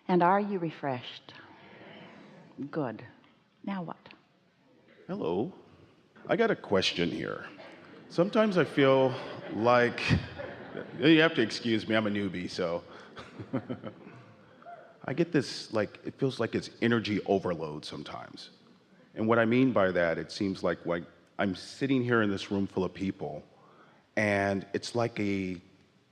And are you refreshed? Good. Now what? Hello. I got a question here. Sometimes I feel like, you have to excuse me, I'm a newbie, so. I get this, like, it feels like it's energy overload sometimes. And what I mean by that, it seems like I'm sitting here in this room full of people, and it's like a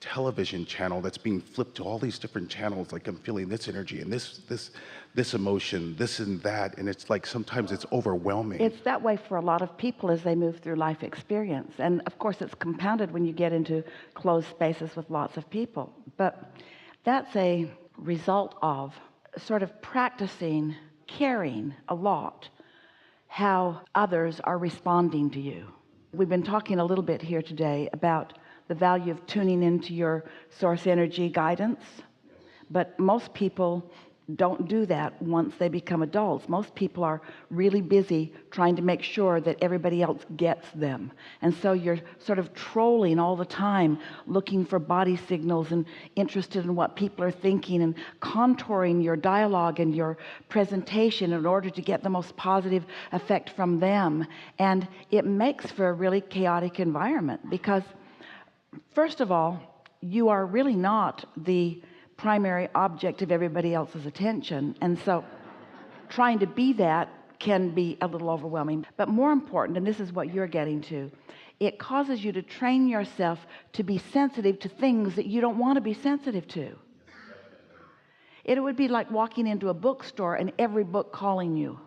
television channel that's being flipped to all these different channels. Like I'm feeling this energy and this emotion, this and that, and it's like sometimes it's overwhelming. It's that way for a lot of people as they move through life experience, and of course it's compounded when you get into closed spaces with lots of people. But that's a result of sort of practicing caring a lot how others are responding to you. We've been talking a little bit here today about the value of tuning into your source energy guidance, but most people don't do that once they become adults. Most people are really busy trying to make sure that everybody else gets them, and so you're sort of trolling all the time, looking for body signals and interested in what people are thinking and contouring your dialogue and your presentation in order to get the most positive effect from them. And it makes for a really chaotic environment because, first of all, you are really not the primary object of everybody else's attention, and so trying to be that can be a little overwhelming. But more important, and this is what you're getting to, it causes you to train yourself to be sensitive to things that you don't want to be sensitive to. It would be like walking into a bookstore and every book calling you.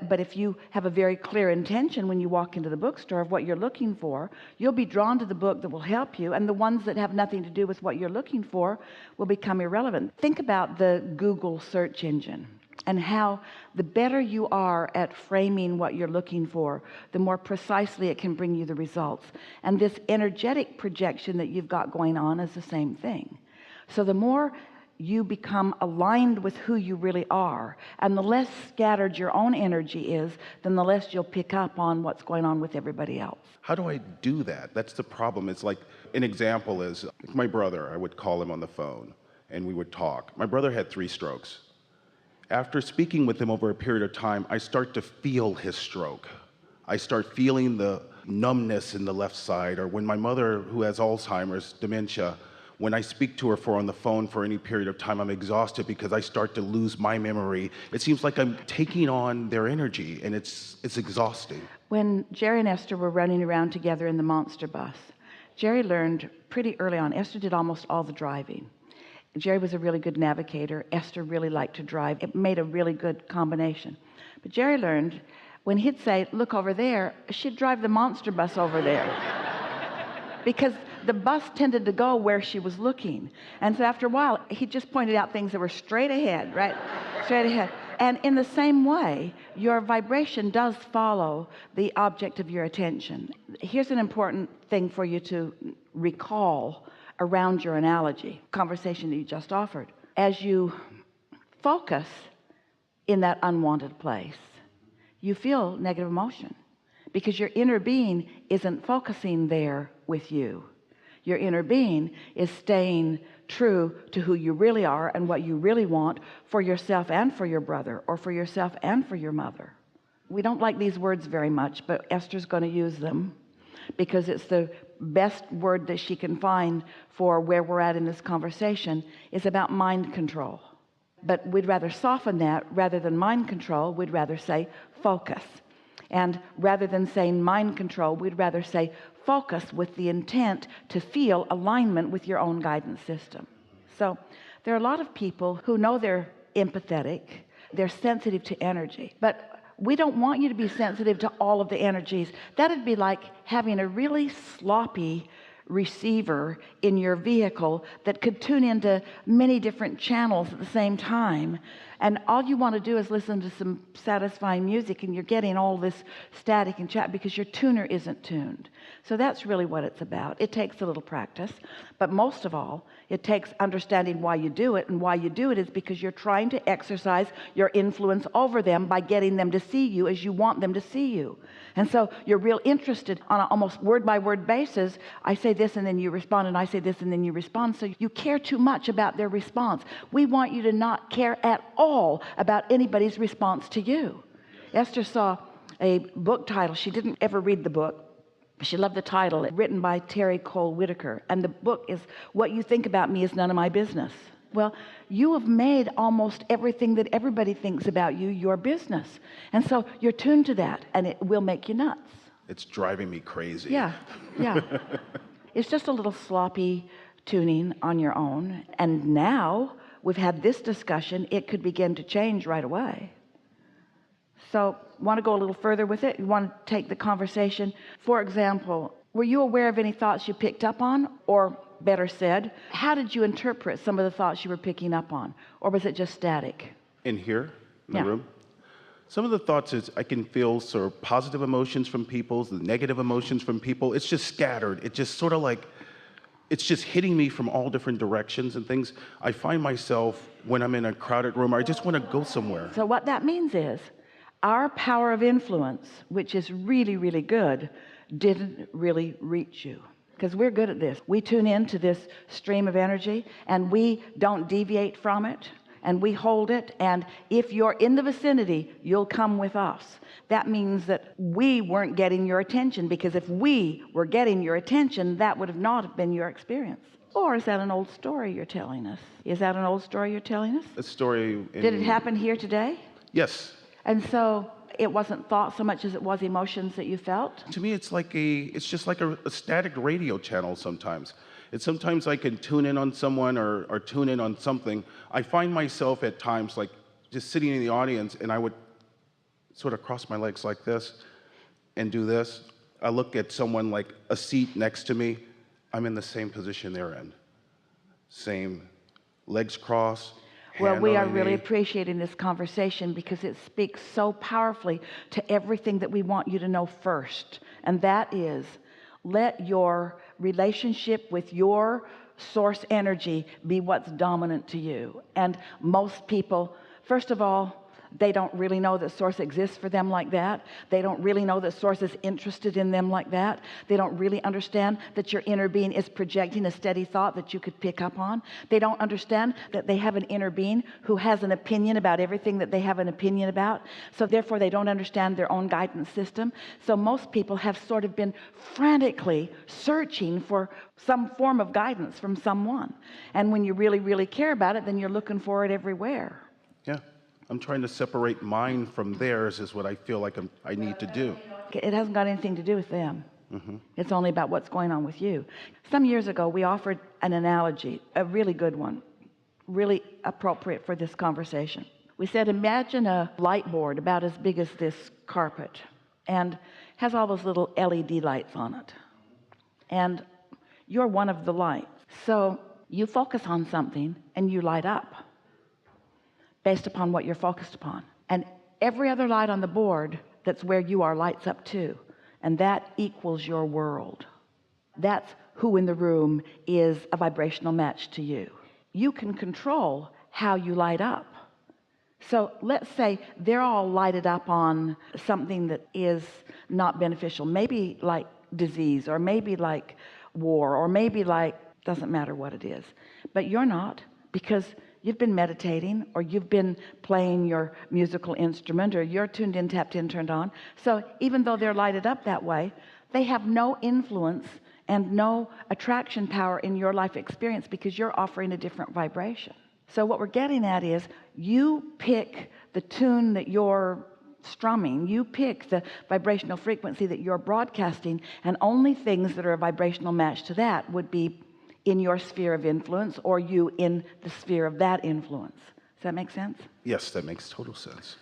But if you have a very clear intention when you walk into the bookstore of what you're looking for, you'll be drawn to the book that will help you, and the ones that have nothing to do with what you're looking for will become irrelevant. Think about the Google search engine and how the better you are at framing what you're looking for, the more precisely it can bring you the results. And this energetic projection that you've got going on is the same thing. So the more you become aligned with who you really are, and the less scattered your own energy is, then the less you'll pick up on what's going on with everybody else. How do I do that? That's the problem. It's like, an example is my brother. I would call him on the phone and we would talk. My brother had 3 strokes. After speaking with him over a period of time, I start to feel his stroke. I start feeling the numbness in the left side, or when my mother, who has Alzheimer's, dementia, when I speak to her on the phone for any period of time, I'm exhausted because I start to lose my memory. It seems like I'm taking on their energy, and it's exhausting. When Jerry and Esther were running around together in the monster bus, Jerry learned pretty early on. Esther did almost all the driving. Jerry was a really good navigator. Esther really liked to drive. It made a really good combination. But Jerry learned when he'd say, "Look over there," she'd drive the monster bus over there. Because the bus tended to go where she was looking. And so after a while, he just pointed out things that were straight ahead, right? Straight ahead. And in the same way, your vibration does follow the object of your attention. Here's an important thing for you to recall around your analogy, conversation that you just offered. As you focus in that unwanted place, you feel negative emotion because your inner being isn't focusing there with you. Your inner being is staying true to who you really are and what you really want for yourself and for your brother, or for yourself and for your mother. We don't like these words very much, but Esther's going to use them because it's the best word that she can find for where we're at in this conversation. Is about mind control. But we'd rather soften that. Rather than mind control, we'd rather say focus. And rather than saying mind control, we'd rather say focus, with the intent to feel alignment with your own guidance system. So there are a lot of people who know they're empathetic, they're sensitive to energy, but we don't want you to be sensitive to all of the energies. That'd be like having a really sloppy receiver in your vehicle that could tune into many different channels at the same time. And all you want to do is listen to some satisfying music, and you're getting all this static and chat because your tuner isn't tuned. So that's really what it's about. It takes a little practice, but most of all, it takes understanding why you do it. And why you do it is because you're trying to exercise your influence over them by getting them to see you as you want them to see you. And so you're real interested on an almost word by word basis. I say this and then you respond, and I say this and then you respond. So you care too much about their response. We want you to not care at all about anybody's response to you. Esther saw a book title. She didn't ever read the book. She loved the title, written by Terry Cole Whitaker. And the book is What You Think About Me Is None of My Business. Well, you have made almost everything that everybody thinks about you your business. And so you're tuned to that, and it will make you nuts. It's driving me crazy. Yeah. It's just a little sloppy tuning on your own. And now we've had this discussion, it could begin to change right away. So want to go a little further with it? You want to take the conversation. For example, were you aware of any thoughts you picked up on? Or better said, how did you interpret some of the thoughts you were picking up on? Or was it just static? In here, in the room? Some of the thoughts is I can feel sort of positive emotions from people, the negative emotions from people. It's just scattered. It's just sort of like, it's just hitting me from all different directions and things. I find myself, when I'm in a crowded room, I just want to go somewhere. So what that means is, our power of influence, which is really, really good, didn't really reach you. Because we're good at this. We tune into this stream of energy, and we don't deviate from it, and we hold it. And if you're in the vicinity, you'll come with us. That means that we weren't getting your attention, because if we were getting your attention, that would have not been your experience. Or is that an old story you're telling us? Is that an old story you're telling us? A story. Did it happen here today? Yes. And so it wasn't thought so much as it was emotions that you felt? To me, it's just like a static radio channel sometimes. Sometimes I can tune in on someone or tune in on something. I find myself at times like just sitting in the audience, and I would sort of cross my legs like this and do this. I look at someone like a seat next to me. I'm in the same position they're in. Same, legs crossed. Well, we are really appreciating this conversation because it speaks so powerfully to everything that we want you to know first. And that is, let your relationship with your source energy be what's dominant to you. And most people, first of all, they don't really know that source exists for them like that. They don't really know that source is interested in them like that. They don't really understand that your inner being is projecting a steady thought that you could pick up on. They don't understand that they have an inner being who has an opinion about everything that they have an opinion about. So therefore they don't understand their own guidance system. So most people have sort of been frantically searching for some form of guidance from someone. And when you really, really care about it, then you're looking for it everywhere. Yeah. I'm trying to separate mine from theirs is what I feel like I need to do. It hasn't got anything to do with them. It's only about what's going on with you. Some years ago, we offered an analogy, a really good one, really appropriate for this conversation. We said, imagine a light board about as big as this carpet and has all those little LED lights on it. And you're one of the lights. So you focus on something and you light up based upon what you're focused upon. And every other light on the board that's where you are lights up too. And that equals your world. That's who in the room is a vibrational match to you. You can control how you light up. So let's say they're all lighted up on something that is not beneficial, maybe like disease, or maybe like war, or maybe like, doesn't matter what it is. But you're not, because you've been meditating, or you've been playing your musical instrument, or you're tuned in, tapped in, turned on. So even though they're lighted up that way, they have no influence and no attraction power in your life experience, because you're offering a different vibration. So what we're getting at is, you pick the tune that you're strumming, you pick the vibrational frequency that you're broadcasting, and only things that are a vibrational match to that would be in your sphere of influence, or you in the sphere of that influence. Does that make sense? Yes, that makes total sense.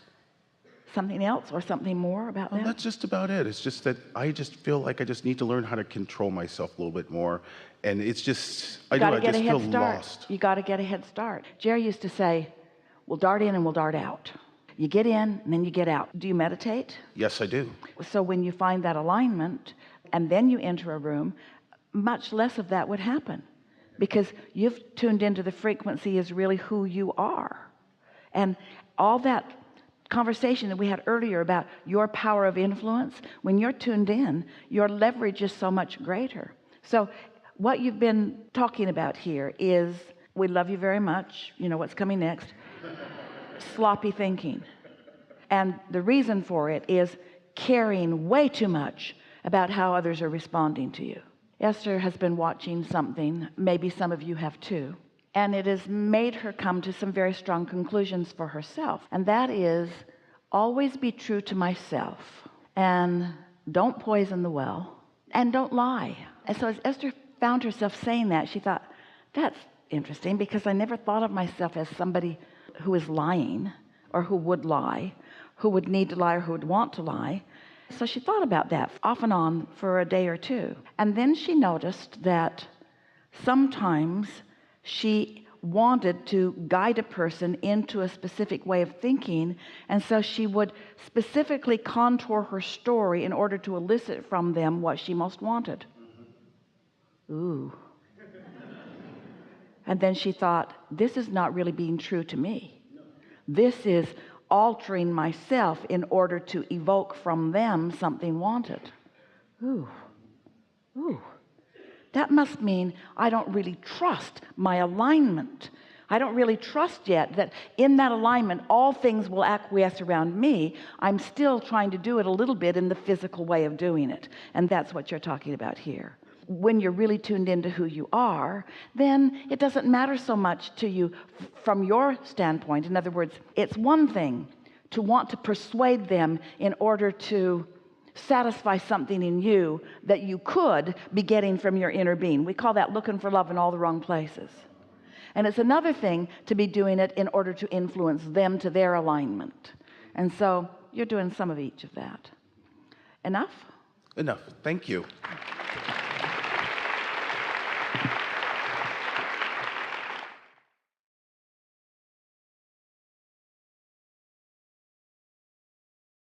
Something else or something more about that? That's just about it. It's just that I just feel like I just need to learn how to control myself a little bit more. And it's just, I just feel lost. You got to get a head start. Jerry used to say, will dart in and will dart out. You get in and then you get out. Do you meditate? Yes, I do. So when you find that alignment and then you enter a room, much less of that would happen, because you've tuned into the frequency is really who you are. And all that conversation that we had earlier about your power of influence, when you're tuned in, your leverage is so much greater. So what you've been talking about here is, we love you very much, you know what's coming next, sloppy thinking. And the reason for it is caring way too much about how others are responding to you. Esther has been watching something, maybe some of you have too, and it has made her come to some very strong conclusions for herself. And that is, always be true to myself, and don't poison the well, and don't lie. And so as Esther found herself saying that, she thought, that's interesting, because I never thought of myself as somebody who is lying, or who would lie, who would need to lie, or who would want to lie. So she thought about that off and on for a day or two. And then she noticed that sometimes she wanted to guide a person into a specific way of thinking, and so she would specifically contour her story in order to elicit from them what she most wanted. Ooh. And then she thought, this is not really being true to me. This is altering myself in order to evoke from them something wanted. Ooh. That must mean I don't really trust my alignment. I don't really trust yet that in that alignment all things will acquiesce around me. I'm still trying to do it a little bit in the physical way of doing it. And that's what you're talking about here. When you're really tuned into who you are, then it doesn't matter so much to you from your standpoint. In other words, it's one thing to want to persuade them in order to satisfy something in you that you could be getting from your inner being. We call that looking for love in all the wrong places. And it's another thing to be doing it in order to influence them to their alignment. And so you're doing some of each of that. Enough? Enough. Thank you.